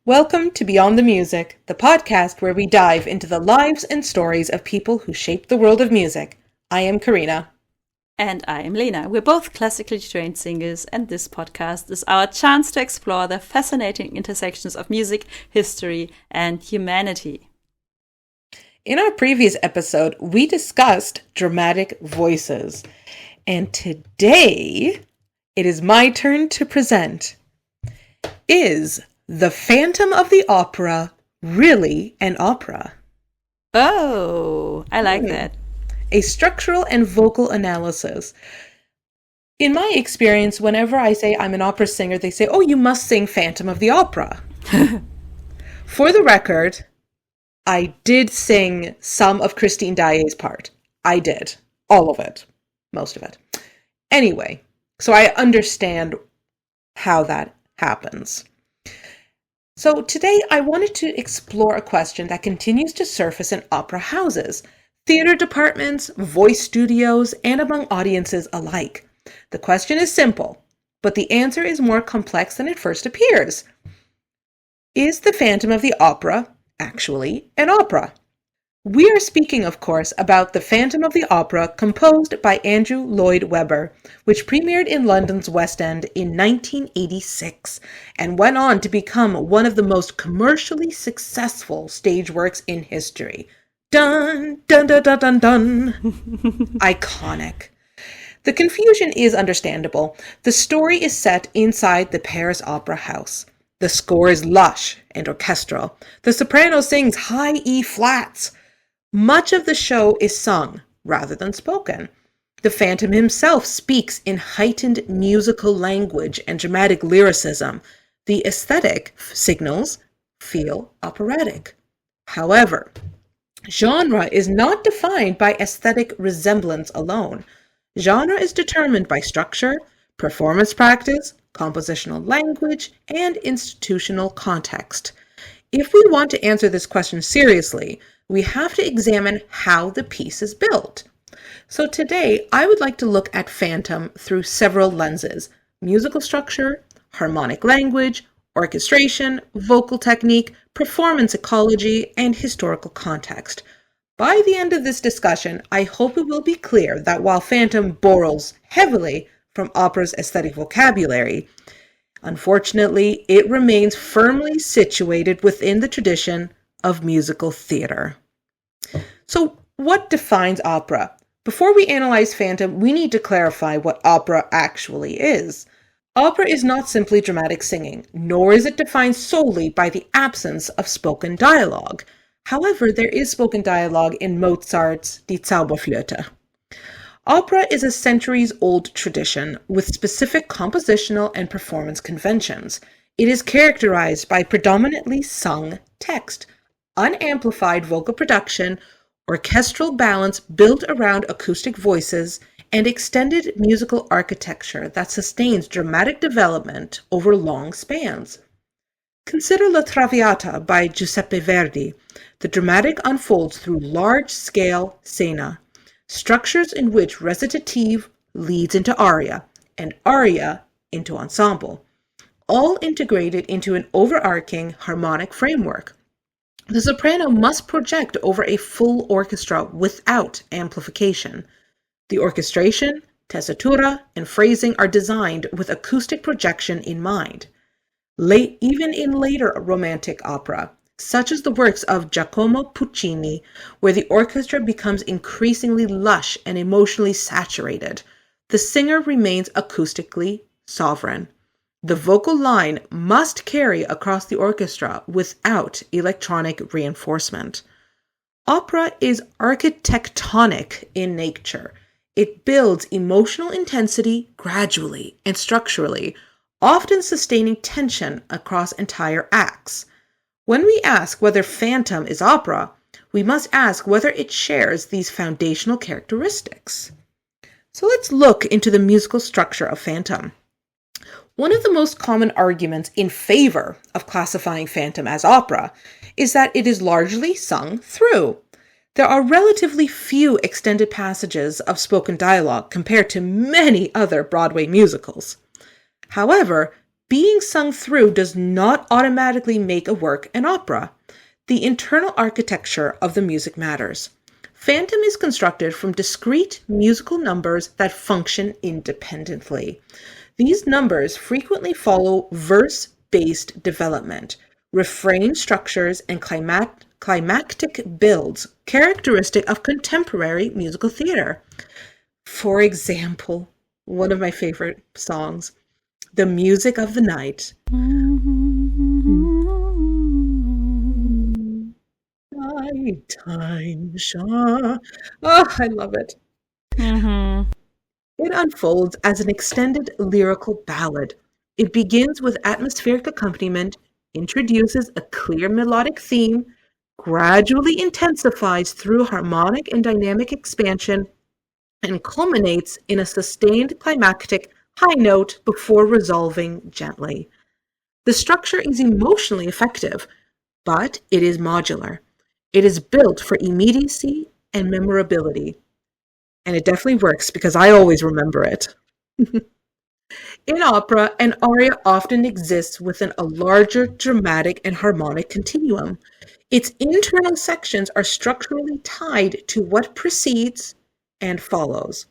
Welcome to Beyond the Music, the podcast where we dive into the lives and stories of people who shaped the world of music. I am Karina. And I am Lena. We're both classically trained singers, and this podcast is our chance to explore the fascinating intersections of music, history, and humanity. In our previous episode, we discussed dramatic voices. And today, it is my turn to present. Is The Phantom of the Opera really an opera? Oh, I like that. A structural and vocal analysis. In my experience, whenever I say I'm an opera singer, they say, oh, you must sing Phantom of the Opera. For the record, I did sing some of Christine Daae's part. I did. All of it. Most of it. Anyway, so I understand how that happens. So today I wanted to explore a question that continues to surface in opera houses, theater departments, voice studios, and among audiences alike. The question is simple, but the answer is more complex than it first appears. Is The Phantom of the Opera actually an opera? We are speaking, of course, about The Phantom of the Opera, composed by Andrew Lloyd Webber, which premiered in London's West End in 1986 and went on to become one of the most commercially successful stage works in history. Dun, dun, dun, dun, dun, dun. Iconic. The confusion is understandable. The story is set inside the Paris Opera House. The score is lush and orchestral. The soprano sings high E flats. Much of the show is sung rather than spoken. The Phantom himself speaks in heightened musical language and dramatic lyricism. The aesthetic signals feel operatic. However, genre is not defined by aesthetic resemblance alone. Genre is determined by structure, performance practice, compositional language, and institutional context. If we want to answer this question seriously, we have to examine how the piece is built. So today, I would like to look at Phantom through several lenses: musical structure, harmonic language, orchestration, vocal technique, performance ecology, and historical context. By the end of this discussion, I hope it will be clear that while Phantom borrows heavily from opera's aesthetic vocabulary, unfortunately, it remains firmly situated within the tradition of musical theater. So, what defines opera? Before we analyze Phantom, we need to clarify what opera actually is. Opera is not simply dramatic singing, nor is it defined solely by the absence of spoken dialogue. However, there is spoken dialogue in Mozart's Die Zauberflöte. Opera is a centuries-old tradition with specific compositional and performance conventions. It is characterized by predominantly sung text, unamplified vocal production, orchestral balance built around acoustic voices, and extended musical architecture that sustains dramatic development over long spans. Consider La Traviata by Giuseppe Verdi. The dramatic unfolds through large-scale scena, structures in which recitative leads into aria, and aria into ensemble, all integrated into an overarching harmonic framework. The soprano must project over a full orchestra without amplification. The orchestration, tessitura, and phrasing are designed with acoustic projection in mind. Even in later Romantic opera, such as the works of Giacomo Puccini, where the orchestra becomes increasingly lush and emotionally saturated, the singer remains acoustically sovereign. The vocal line must carry across the orchestra without electronic reinforcement. Opera is architectonic in nature. It builds emotional intensity gradually and structurally, often sustaining tension across entire acts. When we ask whether Phantom is opera, we must ask whether it shares these foundational characteristics. So let's look into the musical structure of Phantom. One of the most common arguments in favor of classifying Phantom as opera is that it is largely sung through. There are relatively few extended passages of spoken dialogue compared to many other Broadway musicals. However, being sung through does not automatically make a work an opera. The internal architecture of the music matters. Phantom is constructed from discrete musical numbers that function independently. These numbers frequently follow verse-based development, refrain structures, and climactic builds characteristic of contemporary musical theater. For example, one of my favorite songs, The Music of the Night. Nighttime Shah. Oh, I love it. Mm-hmm. It unfolds as an extended lyrical ballad. It begins with atmospheric accompaniment, introduces a clear melodic theme, gradually intensifies through harmonic and dynamic expansion, and culminates in a sustained climactic high note before resolving gently. The structure is emotionally effective, but it is modular. It is built for immediacy and memorability. And it definitely works because I always remember it. In opera, an aria often exists within a larger dramatic and harmonic continuum. Its internal sections are structurally tied to what precedes and follows.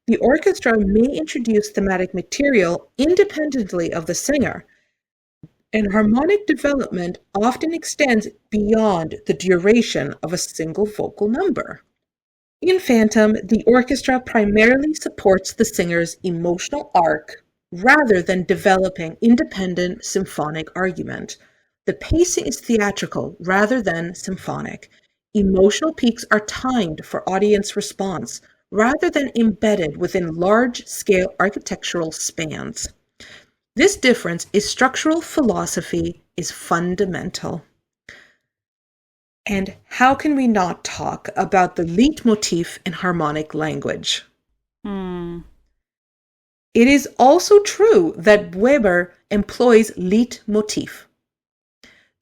The orchestra may introduce thematic material independently of the singer, and harmonic development often extends beyond the duration of a single vocal number. In Phantom, the orchestra primarily supports the singer's emotional arc rather than developing independent symphonic argument. The pacing is theatrical rather than symphonic. Emotional peaks are timed for audience response rather than embedded within large-scale architectural spans. This difference in structural philosophy is fundamental. And how can we not talk about the leitmotif in harmonic language? Mm. It is also true that Weber employs leitmotif.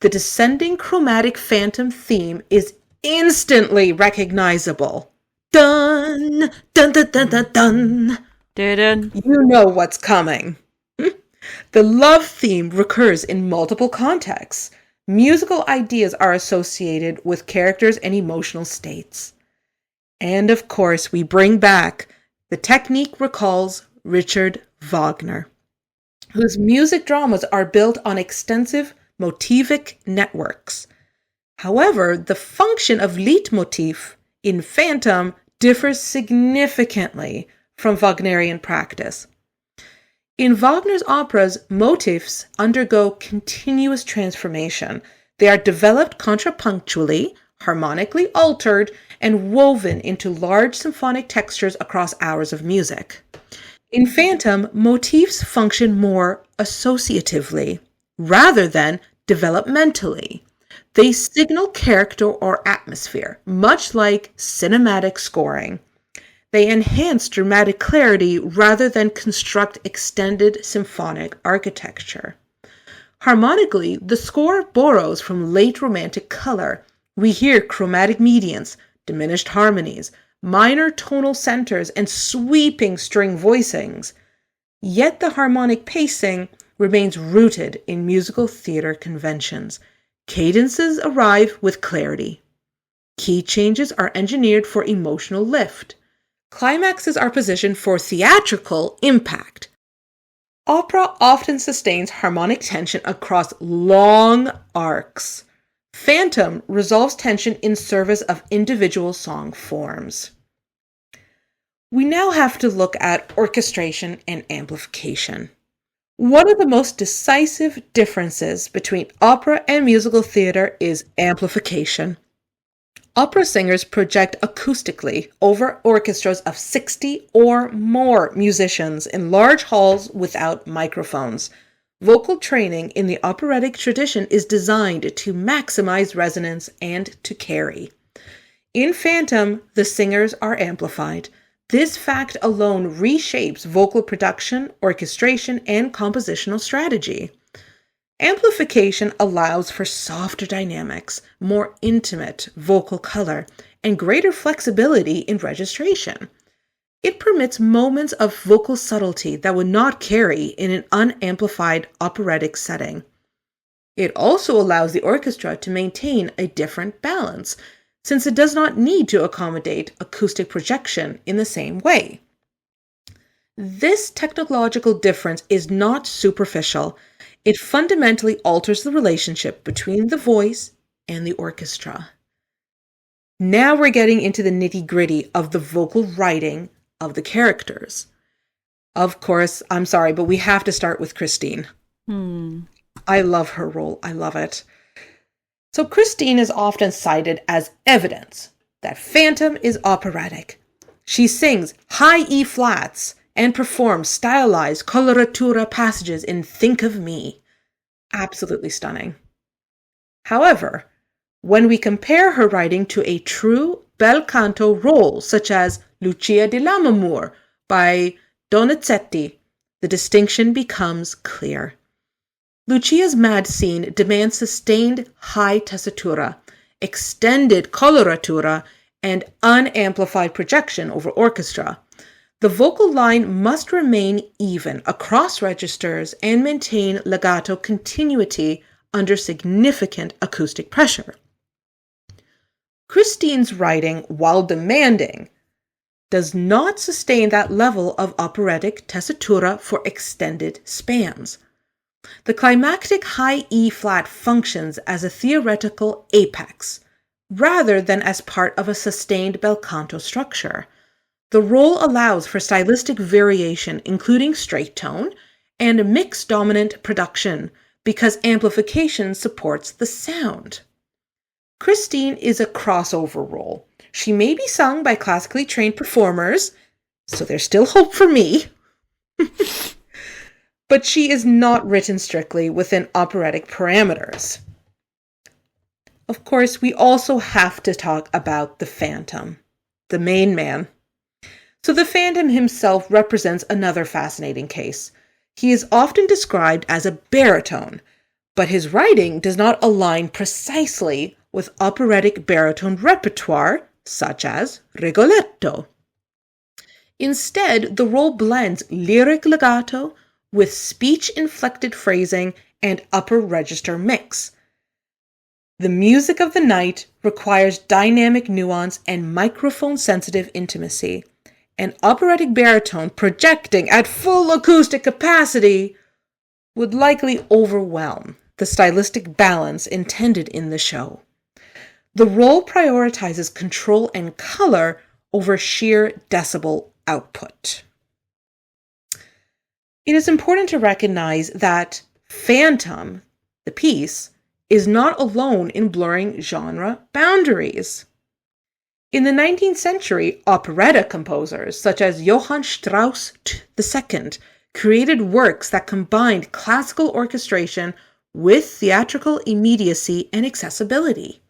The descending chromatic phantom theme is instantly recognizable. Dun, dun, dun, dun, dun, dun. Didn't. You know what's coming. The love theme recurs in multiple contexts. Musical ideas are associated with characters and emotional states. And of course, we bring back the technique recalls Richard Wagner, whose music dramas are built on extensive motivic networks. However, the function of leitmotif in Phantom differs significantly from Wagnerian practice. In Wagner's operas, motifs undergo continuous transformation. They are developed contrapunctually, harmonically altered, and woven into large symphonic textures across hours of music. In Phantom, motifs function more associatively rather than developmentally. They signal character or atmosphere, much like cinematic scoring. They enhance dramatic clarity rather than construct extended symphonic architecture. Harmonically, the score borrows from late Romantic color. We hear chromatic medians, diminished harmonies, minor tonal centers, and sweeping string voicings. Yet the harmonic pacing remains rooted in musical theater conventions. Cadences arrive with clarity. Key changes are engineered for emotional lift. Climaxes are positioned for theatrical impact. Opera often sustains harmonic tension across long arcs. Phantom resolves tension in service of individual song forms. We now have to look at orchestration and amplification. One of the most decisive differences between opera and musical theater is amplification. Opera singers project acoustically over orchestras of 60 or more musicians in large halls without microphones. Vocal training in the operatic tradition is designed to maximize resonance and to carry. In Phantom, the singers are amplified. This fact alone reshapes vocal production, orchestration, and compositional strategy. Amplification allows for softer dynamics, more intimate vocal color, and greater flexibility in registration. It permits moments of vocal subtlety that would not carry in an unamplified operatic setting. It also allows the orchestra to maintain a different balance, since it does not need to accommodate acoustic projection in the same way. This technological difference is not superficial. It fundamentally alters the relationship between the voice and the orchestra. Now we're getting into the nitty-gritty of the vocal writing of the characters. Of course, I'm sorry, but we have to start with Christine. I love her role. I love it. So Christine is often cited as evidence that Phantom is operatic. She sings high E flats and performs stylized coloratura passages in Think of Me. Absolutely stunning. However, when we compare her writing to a true bel canto role, such as Lucia di Lammermoor by Donizetti, the distinction becomes clear. Lucia's mad scene demands sustained high tessitura, extended coloratura, and unamplified projection over orchestra. The vocal line must remain even across registers and maintain legato continuity under significant acoustic pressure. Christine's writing, while demanding, does not sustain that level of operatic tessitura for extended spans. The climactic high E flat functions as a theoretical apex, rather than as part of a sustained bel canto structure. The role allows for stylistic variation, including straight tone and mixed dominant production, because amplification supports the sound. Christine is a crossover role. She may be sung by classically trained performers, so there's still hope for me. But she is not written strictly within operatic parameters. Of course, we also have to talk about the Phantom, the main man. So the Phantom himself represents another fascinating case. He is often described as a baritone, but his writing does not align precisely with operatic baritone repertoire, such as Rigoletto. Instead, the role blends lyric legato with speech-inflected phrasing and upper register mix. The music of the night requires dynamic nuance and microphone-sensitive intimacy. An operatic baritone projecting at full acoustic capacity would likely overwhelm the stylistic balance intended in the show. The role prioritizes control and color over sheer decibel output. It is important to recognize that Phantom, the piece, is not alone in blurring genre boundaries. In the 19th century, operetta composers such as Johann Strauss II created works that combined classical orchestration with theatrical immediacy and accessibility.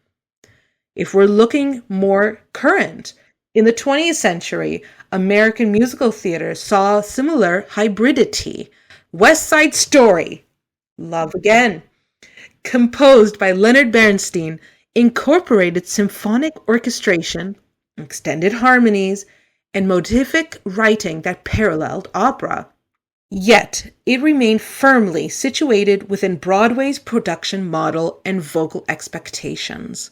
If we're looking more current, in the 20th century, American musical theater saw similar hybridity. West Side Story, Love Again, composed by Leonard Bernstein, incorporated symphonic orchestration, extended harmonies, and motivic writing that paralleled opera. Yet, it remained firmly situated within Broadway's production model and vocal expectations.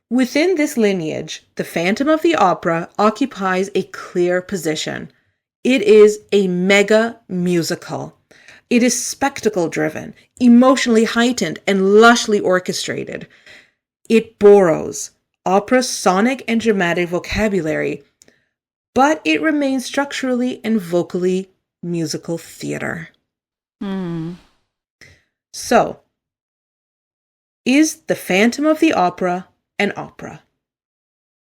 Within this lineage, the Phantom of the Opera occupies a clear position. It is a mega musical. It is spectacle-driven, emotionally heightened, and lushly orchestrated. It borrows opera's sonic and dramatic vocabulary, but it remains structurally and vocally musical theater. So, is the Phantom of the Opera an opera?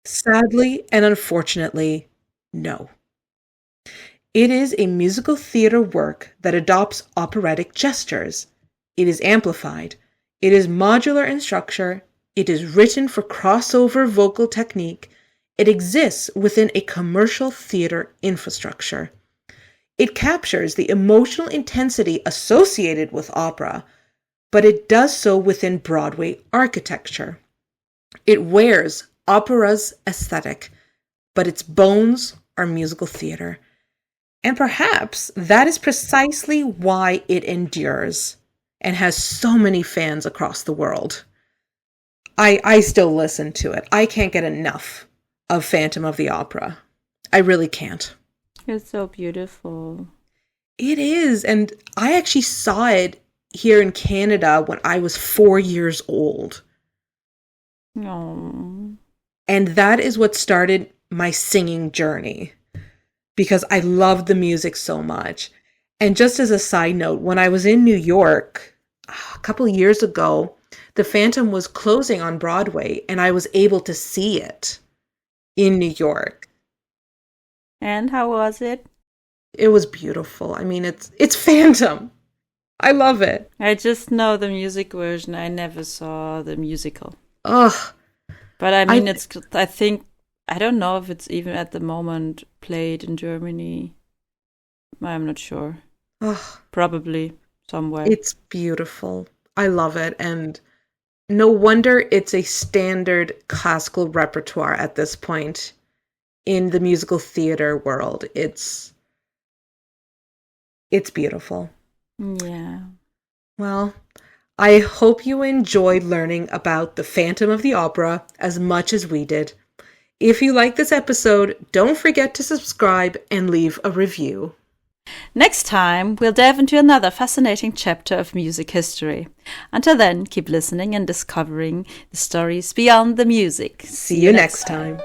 Sadly and unfortunately, no. It is a musical theater work that adopts operatic gestures. It is amplified. It is modular in structure. It is written for crossover vocal technique. It exists within a commercial theater infrastructure. It captures the emotional intensity associated with opera, but it does so within Broadway architecture. It wears opera's aesthetic, but its bones our musical theater. And perhaps that is precisely why it endures and has so many fans across the world. I still listen to it. I can't get enough of Phantom of the Opera. I really can't. It's so beautiful. It is. And I actually saw it here in Canada when I was 4 years old. Oh. And that is what started my singing journey, because I loved the music so much. And just as a side note, when I was in New York a couple years ago, the Phantom was closing on Broadway, and I was able to see it in New York. And how was it? It was beautiful. I mean, it's Phantom. I love it. I just know the music version. I never saw the musical. Ugh. But I mean, I don't know if it's even at the moment played in Germany. I'm not sure. Ugh. Probably somewhere. It's beautiful. I love it. And no wonder it's a standard classical repertoire at this point in the musical theater world. It's beautiful. Yeah. Well, I hope you enjoyed learning about the Phantom of the Opera as much as we did. If you like this episode, don't forget to subscribe and leave a review. Next time, we'll delve into another fascinating chapter of music history. Until then, keep listening and discovering the stories beyond the music. See you next time.